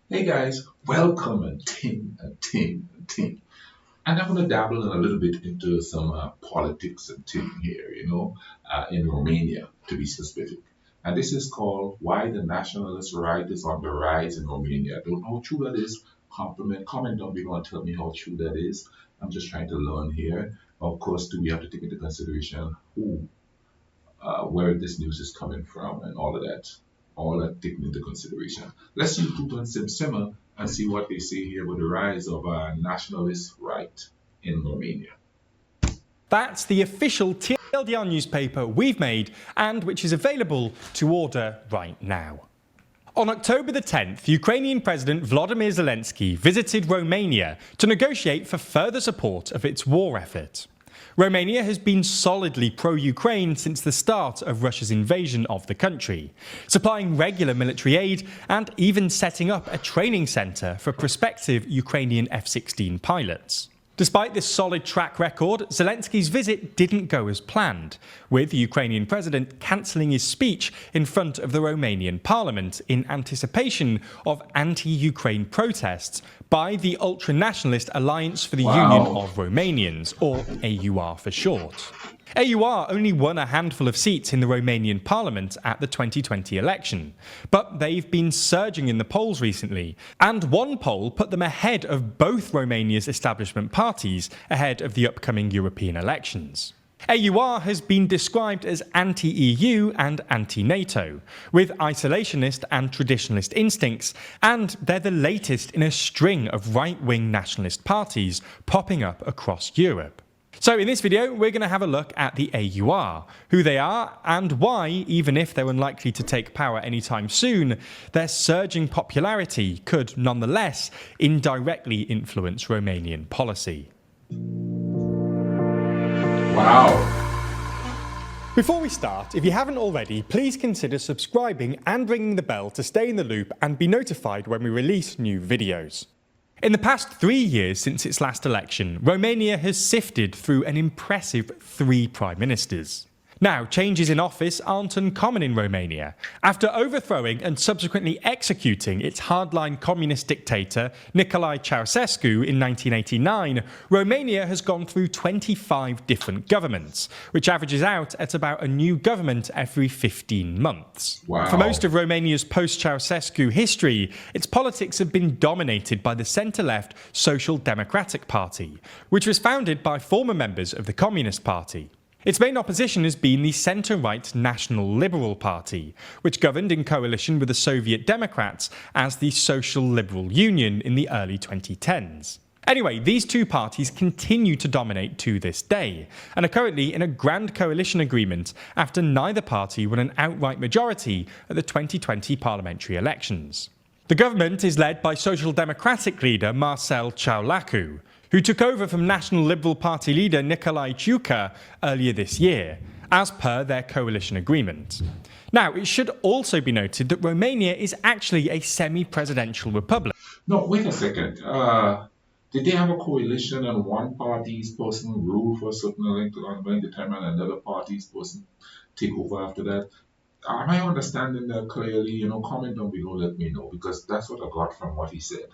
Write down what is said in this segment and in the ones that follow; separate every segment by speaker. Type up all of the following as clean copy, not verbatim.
Speaker 1: Hey guys, welcome and team. And I'm going to dabble in a little bit into some politics and team here, in Romania to be specific. And this is called Why the Nationalist Right is on the Rise in Romania. I don't know how true that is. Comment down below and tell me how true that is. I'm just trying to learn here. Of course, do we have to take into consideration where this news is coming from and all that taken into consideration. Let's use Google and simmer and see what they say here with the rise of nationalist right in Romania.
Speaker 2: That's the official TLDR newspaper we've made and which is available to order right now. On October the 10th, Ukrainian President Volodymyr Zelensky visited Romania to negotiate for further support of its war effort. Romania has been solidly pro-Ukraine since the start of Russia's invasion of the country, supplying regular military aid and even setting up a training centre for prospective Ukrainian F-16 pilots. Despite this solid track record, Zelensky's visit didn't go as planned, with the Ukrainian president cancelling his speech in front of the Romanian parliament in anticipation of anti-Ukraine protests by the ultra-nationalist Alliance for the Union of Romanians, or AUR for short. AUR only won a handful of seats in the Romanian parliament at the 2020 election, but they've been surging in the polls recently, and one poll put them ahead of both Romania's establishment parties ahead of the upcoming European elections. AUR has been described as anti-EU and anti-NATO, with isolationist and traditionalist instincts, and they're the latest in a string of right-wing nationalist parties popping up across Europe. So in this video, we're going to have a look at the AUR, who they are, and why, even if they're unlikely to take power anytime soon, their surging popularity could nonetheless indirectly influence Romanian policy.
Speaker 1: Wow.
Speaker 2: Before we start, if you haven't already, please consider subscribing and ringing the bell to stay in the loop and be notified when we release new videos. In the past 3 years since its last election, Romania has sifted through an impressive 3 prime ministers. Now, changes in office aren't uncommon in Romania. After overthrowing and subsequently executing its hardline communist dictator Nicolae Ceausescu in 1989, Romania has gone through 25 different governments, which averages out at about a new government every 15 months.
Speaker 1: Wow.
Speaker 2: For most of Romania's post-Ceausescu history, its politics have been dominated by the centre-left Social Democratic Party, which was founded by former members of the Communist Party. Its main opposition has been the centre-right National Liberal Party, which governed in coalition with the Soviet Democrats as the Social Liberal Union in the early 2010s. Anyway, these two parties continue to dominate to this day, and are currently in a grand coalition agreement after neither party won an outright majority at the 2020 parliamentary elections. The government is led by Social Democratic leader Marcel Ciolacu, who took over from National Liberal Party leader Nicolae Ciucă earlier this year, as per their coalition agreement. Now, it should also be noted that Romania is actually a semi-presidential republic.
Speaker 1: No, wait a second. Did they have a coalition and one party's person rule for a certain length of time and another party's person take over after that? Am I understanding that clearly? Comment down below, let me know, because that's what I got from what he said.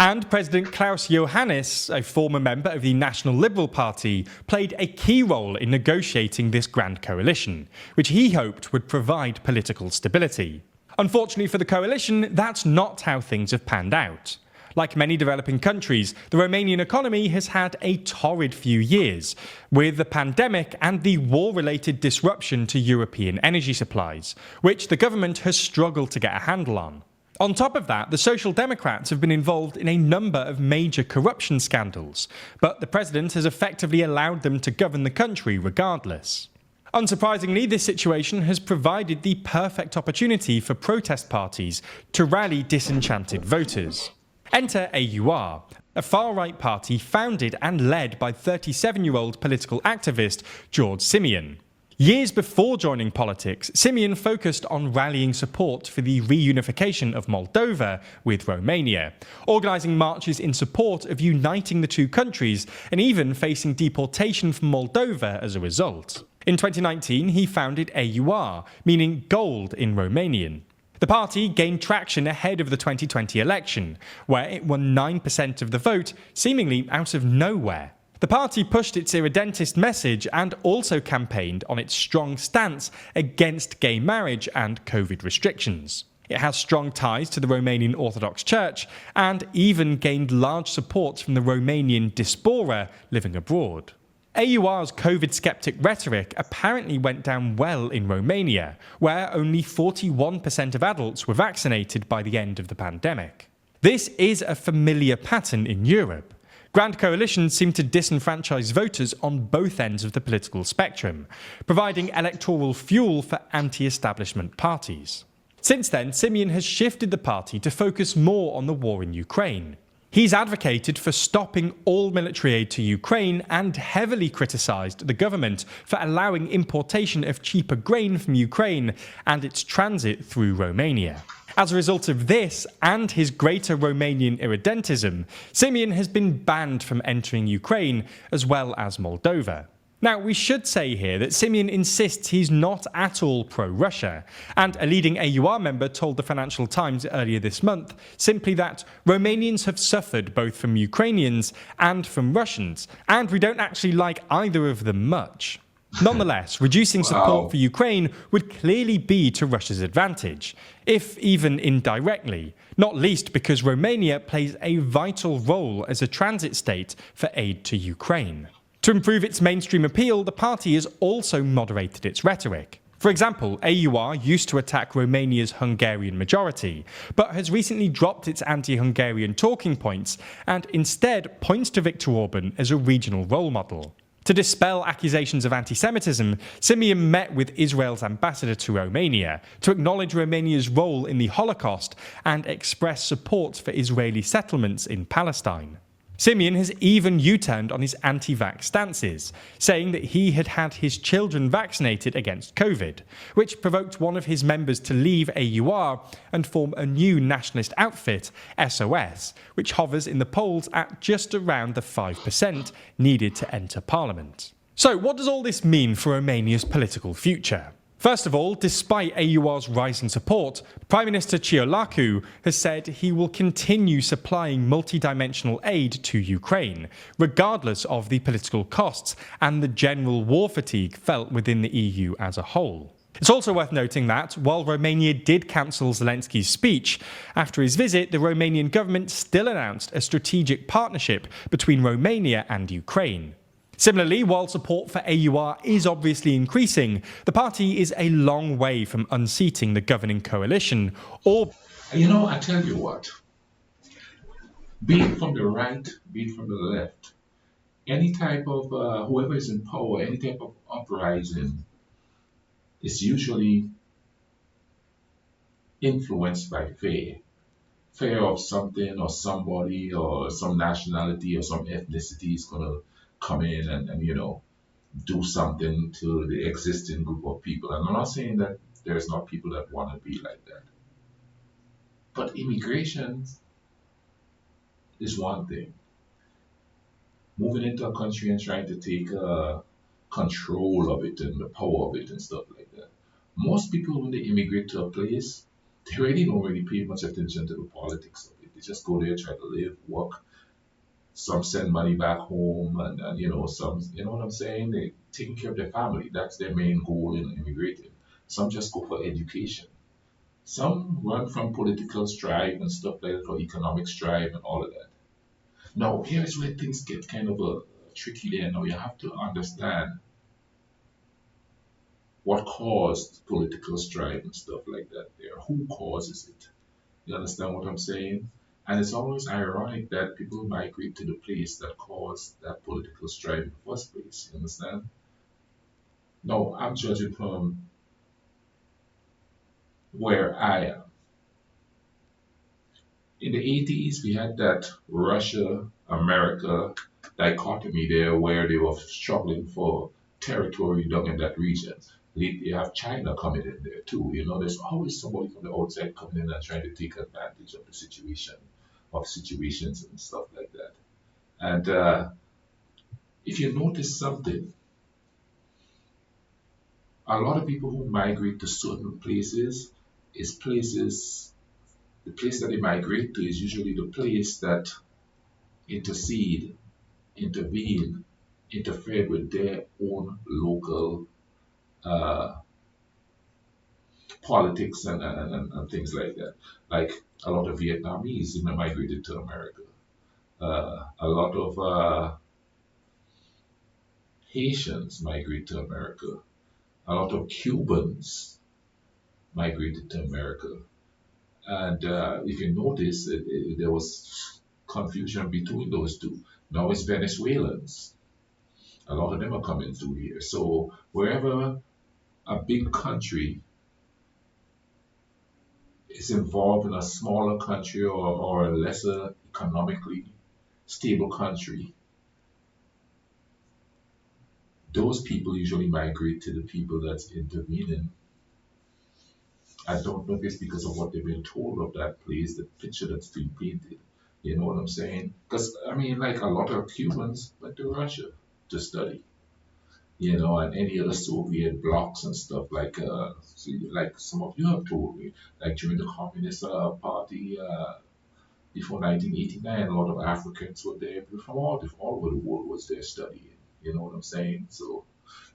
Speaker 2: And President Klaus Iohannis, a former member of the National Liberal Party, played a key role in negotiating this grand coalition, which he hoped would provide political stability. Unfortunately for the coalition, that's not how things have panned out. Like many developing countries, the Romanian economy has had a torrid few years, with the pandemic and the war-related disruption to European energy supplies, which the government has struggled to get a handle on. On top of that, the Social Democrats have been involved in a number of major corruption scandals, but the president has effectively allowed them to govern the country regardless. Unsurprisingly, this situation has provided the perfect opportunity for protest parties to rally disenchanted voters. Enter AUR, a far-right party founded and led by 37-year-old political activist George Simion. Years before joining politics, Simion focused on rallying support for the reunification of Moldova with Romania, organising marches in support of uniting the two countries and even facing deportation from Moldova as a result. In 2019, he founded AUR, meaning gold in Romanian. The party gained traction ahead of the 2020 election, where it won 9% of the vote, seemingly out of nowhere. The party pushed its irredentist message and also campaigned on its strong stance against gay marriage and COVID restrictions. It has strong ties to the Romanian Orthodox Church and even gained large support from the Romanian diaspora living abroad. AUR's COVID skeptic rhetoric apparently went down well in Romania, where only 41% of adults were vaccinated by the end of the pandemic. This is a familiar pattern in Europe. Grand coalitions seem to disenfranchise voters on both ends of the political spectrum, providing electoral fuel for anti-establishment parties. Since then, Simeon has shifted the party to focus more on the war in Ukraine. He's advocated for stopping all military aid to Ukraine and heavily criticised the government for allowing importation of cheaper grain from Ukraine and its transit through Romania. As a result of this and his greater Romanian irredentism, Simeon has been banned from entering Ukraine as well as Moldova. Now, we should say here that Simeon insists he's not at all pro-Russia, and a leading AUR member told the Financial Times earlier this month simply that Romanians have suffered both from Ukrainians and from Russians, and we don't actually like either of them much. Nonetheless, reducing support for Ukraine would clearly be to Russia's advantage, if even indirectly, not least because Romania plays a vital role as a transit state for aid to Ukraine. To improve its mainstream appeal, the party has also moderated its rhetoric. For example, AUR used to attack Romania's Hungarian majority, but has recently dropped its anti-Hungarian talking points and instead points to Viktor Orban as a regional role model. To dispel accusations of anti-Semitism, Simeon met with Israel's ambassador to Romania to acknowledge Romania's role in the Holocaust and express support for Israeli settlements in Palestine. Simeon has even U-turned on his anti-vax stances, saying that he had had his children vaccinated against COVID, which provoked one of his members to leave AUR and form a new nationalist outfit, SOS, which hovers in the polls at just around the 5% needed to enter parliament. So what does all this mean for Romania's political future? First of all, despite AUR's rising support, Prime Minister Ciolacu has said he will continue supplying multidimensional aid to Ukraine, regardless of the political costs and the general war fatigue felt within the EU as a whole. It's also worth noting that, while Romania did cancel Zelensky's speech, after his visit, the Romanian government still announced a strategic partnership between Romania and Ukraine. Similarly, while support for AUR is obviously increasing, the party is a long way from unseating the governing coalition or...
Speaker 1: I tell you what, be it from the right, be it from the left, any type of, whoever is in power, any type of uprising is usually influenced by fear. Fear of something or somebody or some nationality or some ethnicity is going to come in and do something to the existing group of people. And I'm not saying that there's not people that want to be like that. But immigration is one thing. Moving into a country and trying to take control of it and the power of it and stuff like that. Most people, when they immigrate to a place, they really don't really pay much attention to the politics of it. They just go there, try to live, work. Some send money back home, and some, you know what I'm saying? They taking care of their family. That's their main goal in immigrating. Some just go for education. Some run from political strife and stuff like that, or economic strife and all of that. Now, here's where things get kind of tricky there. Now, you have to understand what caused political strife and stuff like that there. Who causes it? You understand what I'm saying? And it's always ironic that people migrate to the place that caused that political strife in the first place. You understand? No, I'm judging from where I am. In the 80s, we had that Russia-America dichotomy there where they were struggling for territory down in that region. You have China coming in there too. There's always somebody from the outside coming in and trying to take advantage of the situations and stuff like that. And if you notice something, a lot of people who migrate to certain places, is places, the place that they migrate to is usually the place that intercede, intervene, interfered with their own local uh, politics and things like that. Like a lot of Vietnamese migrated to America. A lot of Haitians migrated to America. A lot of Cubans migrated to America. And if you notice, there was confusion between those two. Now it's Venezuelans. A lot of them are coming through here. So wherever a big country is involved in a smaller country or a lesser economically stable country, those people usually migrate to the people that's intervening. I don't know if it's because of what they've been told of that place, the picture that's been painted. You know what I'm saying? Because, I mean, like a lot of Cubans went to Russia to study, and any other Soviet blocs and stuff like some of you have told me, like during the Communist Party before 1989, a lot of Africans were there from all over the world was there studying. You know what I'm saying? So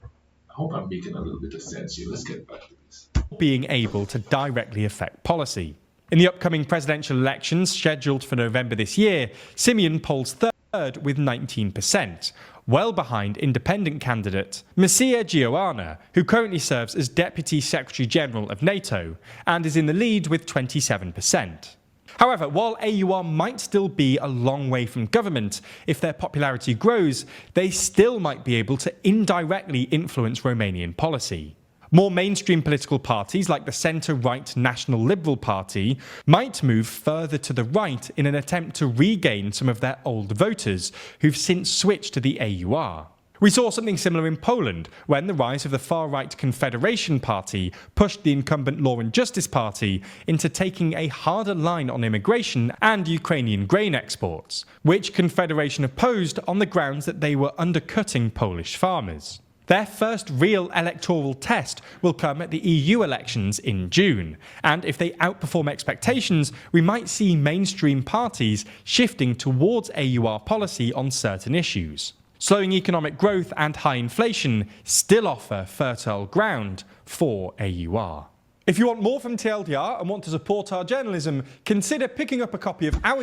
Speaker 1: I hope I'm making a little bit of sense here. Let's get back to this.
Speaker 2: Being able to directly affect policy. In the upcoming presidential elections scheduled for November this year, Simeon polls third with 19%, well behind independent candidate Mircea Joana, who currently serves as Deputy Secretary General of NATO and is in the lead with 27%. However, while AUR might still be a long way from government, if their popularity grows, they still might be able to indirectly influence Romanian policy. More mainstream political parties like the centre-right National Liberal Party might move further to the right in an attempt to regain some of their old voters who've since switched to the AUR. We saw something similar in Poland when the rise of the far-right Confederation Party pushed the incumbent Law and Justice Party into taking a harder line on immigration and Ukrainian grain exports, which Confederation opposed on the grounds that they were undercutting Polish farmers. Their first real electoral test will come at the EU elections in June, and if they outperform expectations, we might see mainstream parties shifting towards AUR policy on certain issues. Slowing economic growth and high inflation still offer fertile ground for AUR. If you want more from TLDR and want to support our journalism, consider picking up a copy of our...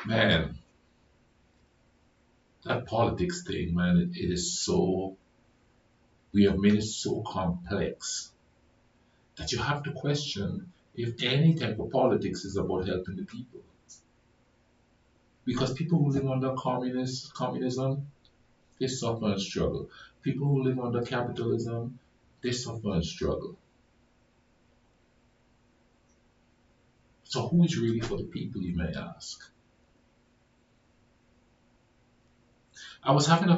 Speaker 1: Man, that politics thing, man, it is so... We have made it so complex that you have to question if any type of politics is about helping the people. Because people who live under communism, they suffer and struggle. People who live under capitalism, they suffer and struggle. So who is really for the people, you may ask? I was having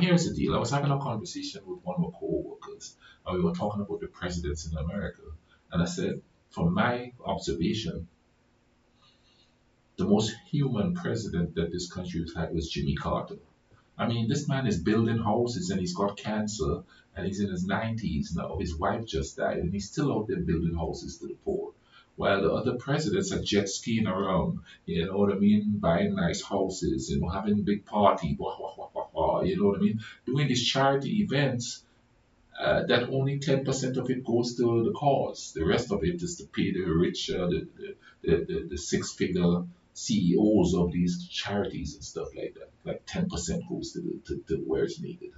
Speaker 1: here's the deal. I was having a conversation with one of my co-workers, and we were talking about the presidents in America. And I said, from my observation, the most human president that this country has had was Jimmy Carter. I mean, this man is building houses and he's got cancer and he's in his 90s now. His wife just died and he's still out there building houses to the poor. While the other presidents are jet skiing around, you know what I mean, buying nice houses, having a big party, you know what I mean, doing these charity events, that only 10% of it goes to the cause. The rest of it is to pay the rich, the six-figure CEOs of these charities and stuff like that. Like 10% goes to where it's needed.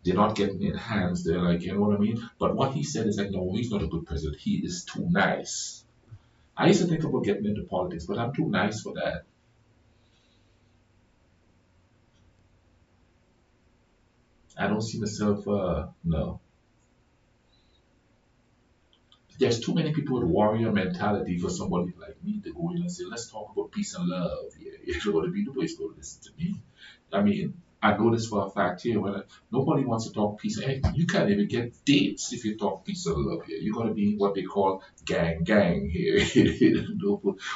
Speaker 1: They're not getting enhanced. They're like, you know what I mean? But what he said is like, no, he's not a good president. He is too nice. I used to think about getting into politics, but I'm too nice for that. I don't see myself, no. There's too many people with warrior mentality for somebody like me to go in and say, let's talk about peace and love. Yeah, you know what I mean? Nobody's going to listen to me. I mean, I know this for a fact here. Nobody wants to talk peace. Hey, you can't even get dates if you talk peace and love here. You're going to be what they call gang here.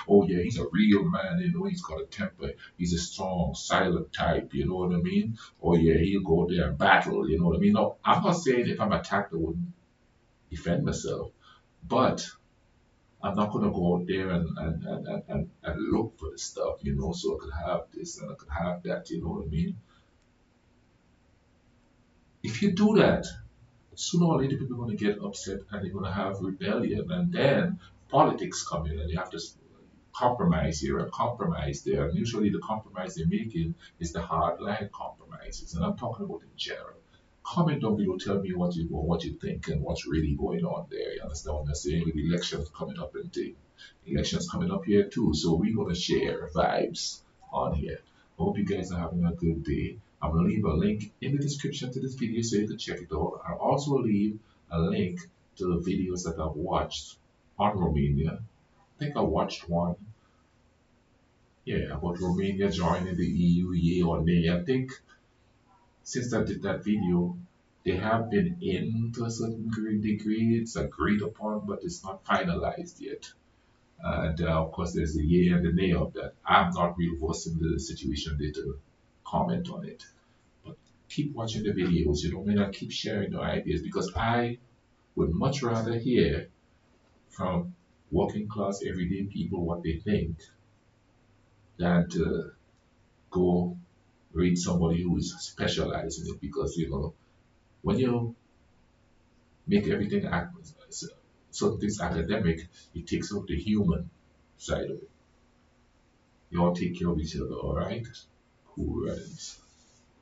Speaker 1: Oh, yeah, he's a real man. He's got a temper. He's a strong, silent type. You know what I mean? Oh, yeah, he'll go there and battle. You know what I mean? No, I'm not saying if I'm attacked, I wouldn't defend myself. But I'm not going to go out there and look for the stuff, so I could have this and I could have that, you know what I mean? If you do that, sooner or later people are going to get upset and they're going to have rebellion, and then politics come in and you have to compromise here and compromise there. And usually the compromise they're making is the hard line compromises. And I'm talking about in general. Comment down below, tell me what you think and what's really going on there. You understand what I'm saying? With elections coming up and things. Elections coming up here too. So we're gonna share vibes on here. Hope you guys are having a good day. I'm gonna leave a link in the description to this video so you can check it out. I'll also leave a link to the videos that I've watched on Romania. I think I watched one, yeah, about Romania joining the EU, yay or nay. I think since I did that video, they have been in to a certain degree. It's agreed upon, but it's not finalized yet. And of course, there's the yay and the nay of that. I'm not real versed in the situation there to comment on it. But keep watching the videos, and keep sharing your ideas, because I would much rather hear from working class everyday people what they think than to go read somebody who is specialized in it, because when you make everything certain things academic, it takes out the human side of it. You all take care of each other, all right? Cool runnings.